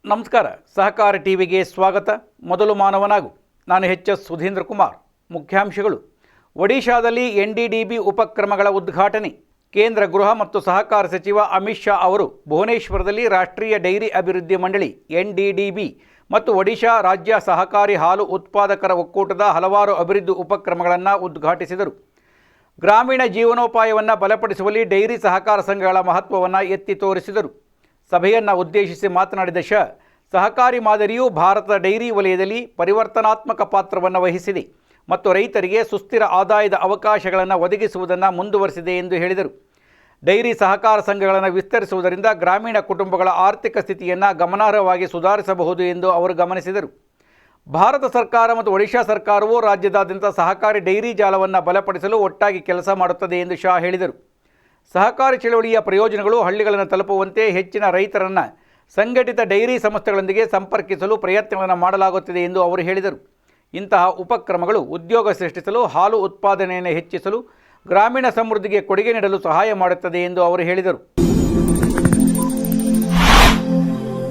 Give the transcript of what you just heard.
ನಮಸ್ಕಾರ. ಸಹಕಾರ ಟಿವಿಗೆ ಸ್ವಾಗತ. ಮೊದಲು ಮಾನವನಾಗು. ನಾನು ಎಚ್.ಎಸ್. ಸುಧೀಂದ್ರ ಕುಮಾರ್. ಮುಖ್ಯಾಂಶಗಳು. ಒಡಿಶಾದಲ್ಲಿ ಎನ್ಡಿಡಿಬಿ ಉಪಕ್ರಮಗಳ ಉದ್ಘಾಟನೆ. ಕೇಂದ್ರ ಗೃಹ ಮತ್ತು ಸಹಕಾರ ಸಚಿವ ಅಮಿತ್ ಶಾ ಅವರು ಭುವನೇಶ್ವರದಲ್ಲಿ ರಾಷ್ಟ್ರೀಯ ಡೈರಿ ಅಭಿವೃದ್ಧಿ ಮಂಡಳಿ ಎನ್ಡಿಡಿಬಿ ಮತ್ತು ಒಡಿಶಾ ರಾಜ್ಯ ಸಹಕಾರಿ ಹಾಲು ಉತ್ಪಾದಕರ ಒಕ್ಕೂಟದ ಹಲವಾರು ಅಭಿವೃದ್ಧಿ ಉಪಕ್ರಮಗಳನ್ನು ಉದ್ಘಾಟಿಸಿದರು. ಗ್ರಾಮೀಣ ಜೀವನೋಪಾಯವನ್ನು ಬಲಪಡಿಸುವಲ್ಲಿ ಡೈರಿ ಸಹಕಾರ ಸಂಘಗಳ ಮಹತ್ವವನ್ನು ಎತ್ತಿ ತೋರಿಸಿದರು. ಸಭೆಯನ್ನು ಉದ್ದೇಶಿಸಿ ಮಾತನಾಡಿದ ಶಾ, ಸಹಕಾರಿ ಮಾದರಿಯು ಭಾರತದ ಡೈರಿ ವಲಯದಲ್ಲಿ ಪರಿವರ್ತನಾತ್ಮಕ ಪಾತ್ರವನ್ನು ವಹಿಸಿದೆ ಮತ್ತು ರೈತರಿಗೆ ಸುಸ್ಥಿರ ಆದಾಯದ ಅವಕಾಶಗಳನ್ನು ಒದಗಿಸುವುದನ್ನು ಮುಂದುವರೆಸಿದೆ ಎಂದು ಹೇಳಿದರು. ಡೈರಿ ಸಹಕಾರ ಸಂಘಗಳನ್ನು ವಿಸ್ತರಿಸುವುದರಿಂದ ಗ್ರಾಮೀಣ ಕುಟುಂಬಗಳ ಆರ್ಥಿಕ ಸ್ಥಿತಿಯನ್ನು ಗಮನಾರ್ಹವಾಗಿ ಸುಧಾರಿಸಬಹುದು ಎಂದು ಅವರು ಗಮನಿಸಿದರು. ಭಾರತ ಸರ್ಕಾರ ಮತ್ತು ಒಡಿಶಾ ಸರ್ಕಾರವು ರಾಜ್ಯದಾದ್ಯಂತ ಸಹಕಾರಿ ಡೈರಿ ಜಾಲವನ್ನು ಬಲಪಡಿಸಲು ಒಟ್ಟಾಗಿ ಕೆಲಸ ಮಾಡುತ್ತದೆ ಎಂದು ಶಾ ಹೇಳಿದರು. ಸಹಕಾರಿ ಚಳವಳಿಯ ಪ್ರಯೋಜನಗಳು ಹಳ್ಳಿಗಳನ್ನು ತಲುಪುವಂತೆ ಹೆಚ್ಚಿನ ರೈತರನ್ನು ಸಂಘಟಿತ ಡೈರಿ ಸಂಸ್ಥೆಗಳೊಂದಿಗೆ ಸಂಪರ್ಕಿಸಲು ಪ್ರಯತ್ನಗಳನ್ನು ಮಾಡಲಾಗುತ್ತಿದೆ ಎಂದು ಅವರು ಹೇಳಿದರು. ಇಂತಹ ಉಪಕ್ರಮಗಳು ಉದ್ಯೋಗ ಸೃಷ್ಟಿಸಲು, ಹಾಲು ಉತ್ಪಾದನೆಯನ್ನು ಹೆಚ್ಚಿಸಲು, ಗ್ರಾಮೀಣ ಸಮೃದ್ಧಿಗೆ ಕೊಡುಗೆ ನೀಡಲು ಸಹಾಯ ಮಾಡುತ್ತದೆ ಎಂದು ಅವರು ಹೇಳಿದರು.